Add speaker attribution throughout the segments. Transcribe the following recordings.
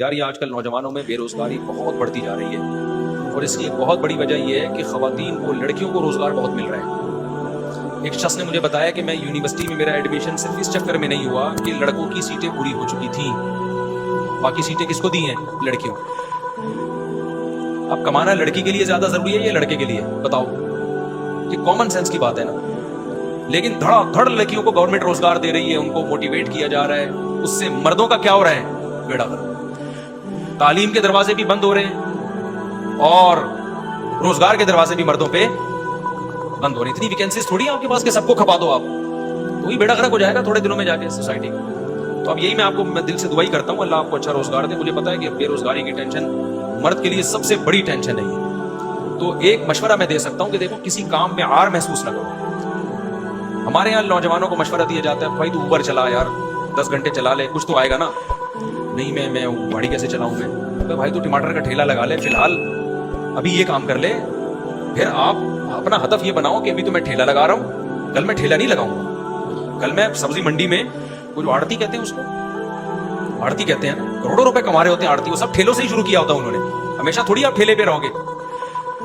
Speaker 1: یار یہ آج کل نوجوانوں میں بے روزگاری بہت بڑھتی جا رہی ہے، اور اس کی ایک بہت بڑی وجہ یہ ہے کہ خواتین کو، لڑکیوں کو روزگار بہت مل رہا ہے۔ ایک شخص نے مجھے بتایا کہ میں یونیورسٹی میں میرا ایڈمیشن صرف اس چکر میں نہیں ہوا کہ لڑکوں کی سیٹیں پوری ہو چکی تھیں، باقی سیٹیں کس کو دی ہیں؟ لڑکیوں۔ اب کمانا لڑکی کے لیے زیادہ ضروری ہے یا لڑکے کے لیے؟ بتاؤ، یہ کامن سینس کی بات ہے نا۔ لیکن دھڑا دھڑ لڑکیوں کو گورنمنٹ روزگار دے رہی ہے، ان کو موٹیویٹ کیا جا رہا ہے، اس سے مردوں کا کیا ہو رہا ہے؟ بیڑا غرق۔ تعلیم کے دروازے بھی بند ہو رہے ہیں اور روزگار کے دروازے بھی مردوں پہ بند ہو رہے ہیں۔ اتنی ویکینسیز تھوڑی ہیں آپ کے پاس کہ سب کو کھپا دو آپ، تو وہی بیڑا غرق ہو جائے گا تھوڑے دنوں میں جا کے سوسائٹی کا۔ تو اب یہی میں آپ کو دل سے دعائی کرتا ہوں، اللہ آپ کو اچھا روزگار دے۔ مجھے پتا ہے کہ بے روزگاری کی ٹینشن مرد کے لیے سب سے بڑی ٹینشن ہے یہ۔ تو ایک مشورہ میں دے سکتا ہوں کہ دیکھو، کسی کام میں عار محسوس نہ کرو۔ ہمارے یہاں نوجوانوں کو مشورہ دیا جاتا ہے، بھائی تو اوبر چلا یار، 10 گھنٹے چلا لے، کچھ تو آئے گا نا۔ نہیں میں گاڑی کیسے چلاؤں میں؟ بھائی تو ٹماٹر کا ٹھیلا لگا لے، فی الحال ابھی یہ کام کر لے، پھر آپ اپنا ہدف یہ بناؤ کہ ابھی تو میں ٹھیلا لگا رہا ہوں، کل میں ٹھیلا نہیں لگاؤں گا، کل میں سبزی منڈی میں، وہ جو آڑتی کہتے ہیں اس کو، آڑتی کہتے ہیں نا، کروڑوں روپے کما رہے ہوتے ہیں آڑتی، وہ سب ٹھیلوں سے ہی شروع کیا ہوتا ہے انہوں نے۔ ہمیشہ تھوڑی آپ ٹھیلے پہ رہو گے،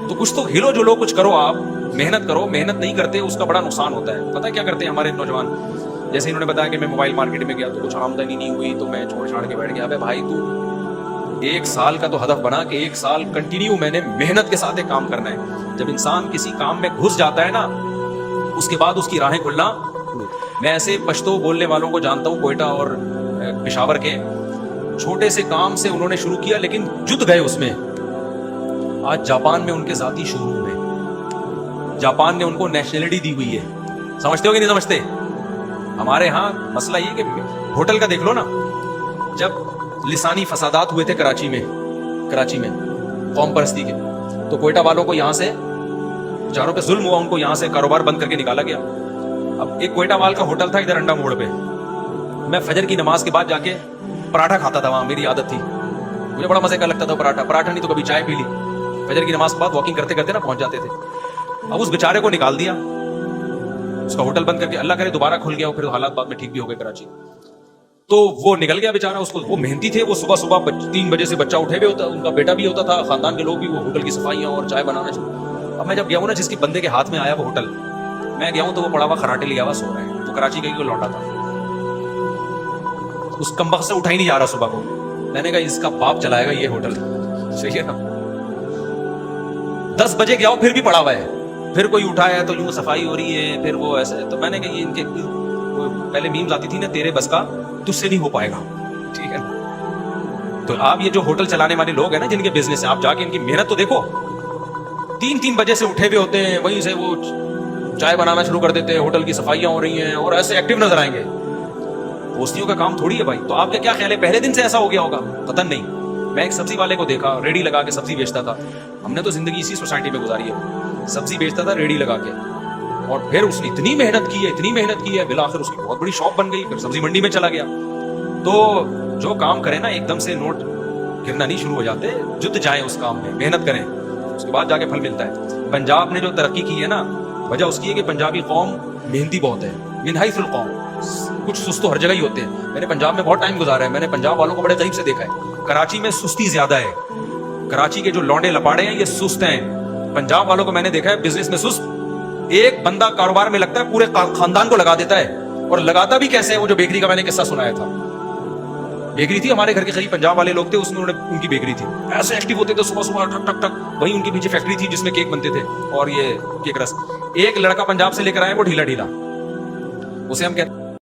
Speaker 1: تو کچھ تو ہلو جلو، کچھ کرو، آپ محنت کرو۔ محنت نہیں کرتے اس کا بڑا نقصان ہوتا ہے۔ پتہ ہے کیا کرتے ہیں ہمارے نوجوان؟ جیسے انہوں نے بتایا کہ میں موبائل مارکیٹ میں گیا تو کچھ آمدنی نہیں ہوئی تو میں چھوڑ چھاڑ کے بیٹھ گیا۔ ابے بھائی تو 1 سال کا تو ہدف بنا کہ 1 سال کنٹینیو میں نے محنت کے ساتھ ایک کام کرنا ہے۔ جب انسان کسی کام میں گھس جاتا ہے نا، اس کے بعد اس کی راہیں کھلنا۔ میں ایسے پشتو بولنے والوں کو جانتا ہوں، کوئٹہ اور پشاور کے، چھوٹے سے کام سے انہوں نے شروع کیا لیکن جت گئے اس میں۔ آج جاپان میں ان کے ذاتی شو روم ہے، جاپان نے ان کو نیشنلٹی دی ہوئی ہے۔ سمجھتے ہو کہ نہیں سمجھتے؟ ہمارے ہاں مسئلہ یہ کہ ہوٹل کا دیکھ لو نا، جب لسانی فسادات ہوئے تھے کراچی میں قوم پرستی کے، تو کوئٹہ والوں کو یہاں سے چاروں پہ ظلم ہوا، ان کو یہاں سے کاروبار بند کر کے نکالا گیا۔ اب ایک کوئٹہ وال کا ہوٹل تھا ادھر انڈا موڑ پہ، میں فجر کی نماز کے بعد جا کے پراٹھا کھاتا تھا، وہاں میری عادت تھی، مجھے بڑا مزے کا لگتا تھا پراٹھا نہیں تو کبھی چائے پی لی۔ فجر کی نماز کے بعد واکنگ کرتے کرتے نا پہنچ جاتے تھے۔ اب اس بیچارے کو نکال دیا، اس کا ہوٹل بند کر کے، اللہ کرے دوبارہ کھل گیا، پھر حالات بعد میں ٹھیک بھی ہو گئے کراچی۔ تو وہ نکل گیا بیچارہ، اس کو، وہ محنتی تھے، وہ صبح 3 بجے سے بچہ اٹھے ہوئے ہوتا، ان کا بیٹا بھی ہوتا تھا، خاندان کے لوگ بھی، وہ ہوٹل کی صفائیاں اور چائے بنانا چاہیے۔ اب میں جب گیا ہوں نا، جس کے بندے کے ہاتھ میں آیا وہ ہوٹل، میں گیا ہوں تو وہ پڑا ہوا خراٹے لیا ہوا سو رہا ہے، تو کراچی کا ہی لوٹا تھا، اس کمبخت سے اٹھا ہی نہیں جا رہا صبح کو۔ میں نے کہا اس کا باپ چلائے گا یہ ہوٹل، صحیح ہے نا؟ 10 بجے گیا ہوں پھر بھی پڑا ہوا ہے، پھر کوئی اٹھایا تو یوں صفائی ہو رہی ہے، پھر وہ ایسے۔ تو میں نے کہا یہ ان کے پہلے میمز آتی تھی نا، تیرے بس کا تجھ سے نہیں ہو پائے گا، ٹھیک ہے نا؟ تو آپ یہ جو ہوٹل چلانے والے لوگ ہیں نا، جن کے بزنس ہیں، آپ جا کے ان کی محنت تو دیکھو۔ 3 بجے سے اٹھے ہوئے ہوتے ہیں، وہیں سے وہ چائے بنانا شروع کر دیتے ہیں، ہوٹل کی صفائیاں ہو رہی ہیں، اور ایسے ایکٹیو نظر آئیں گے۔ پوستیوں کا کام تھوڑی ہے بھائی۔ تو آپ کا کیا خیال ہے، پہلے دن سے ایسا ہو گیا ہوگا؟ قطعاً نہیں۔ میں ایک سبزی والے کو دیکھا، ریڑھی لگا کے سبزی بیچتا تھا، ہم نے تو زندگی اسی سوسائٹی میں گزاری ہے، سبزی بیچتا تھا ریڑھی لگا کے، اور پھر اس نے اتنی محنت کی ہے، بالآخر اس کی بہت بڑی شاپ بن گئی، پھر سبزی منڈی میں چلا گیا۔ تو جو کام کریں نا، ایک دم سے نوٹ گرنا نہیں شروع ہو جاتے، جت جائیں اس کام میں، محنت کریں، اس کے بعد جا کے پھل ملتا ہے۔ پنجاب نے جو ترقی کی ہے نا، وجہ اس کی ہے کہ پنجابی قوم محنتی بہت ہے، من حیث القوم، کچھ سست تو ہر جگہ ہی ہوتے ہیں۔ میں نے پنجاب میں بہت ٹائم گزارا ہے، میں نے پنجاب والوں کو بڑے قریب سے دیکھا ہے۔ کراچی میں سستی زیادہ ہے، کراچی کے جو لونڈے لپاڑے ہیں یہ سست ہیں، پنجاب والوں کو میں نے دیکھا ہے بزنس میں سست۔ ایک بندہ کاروبار میں لگتا ہے، پورے خاندان کو لگا دیتا ہے، اور لگاتا بھی کیسے ہے؟ وہ جو بیکری کا میں نے قصہ سنایا تھا، بیکری تھی ہمارے گھر کے قریب، پنجاب والے لوگ تھے، اس میں ان کی بیکری تھی، ایسے ایکٹیو ہوتے تھے صبح ٹک ٹک ٹک، وہیں ان کے پیچھے فیکٹری تھی جس میں کیک بنتے تھے اور یہ کیک رس۔ ایک لڑکا پنجاب سے لے کر آئے، وہ ڈھیلا، اسے ہم کہتے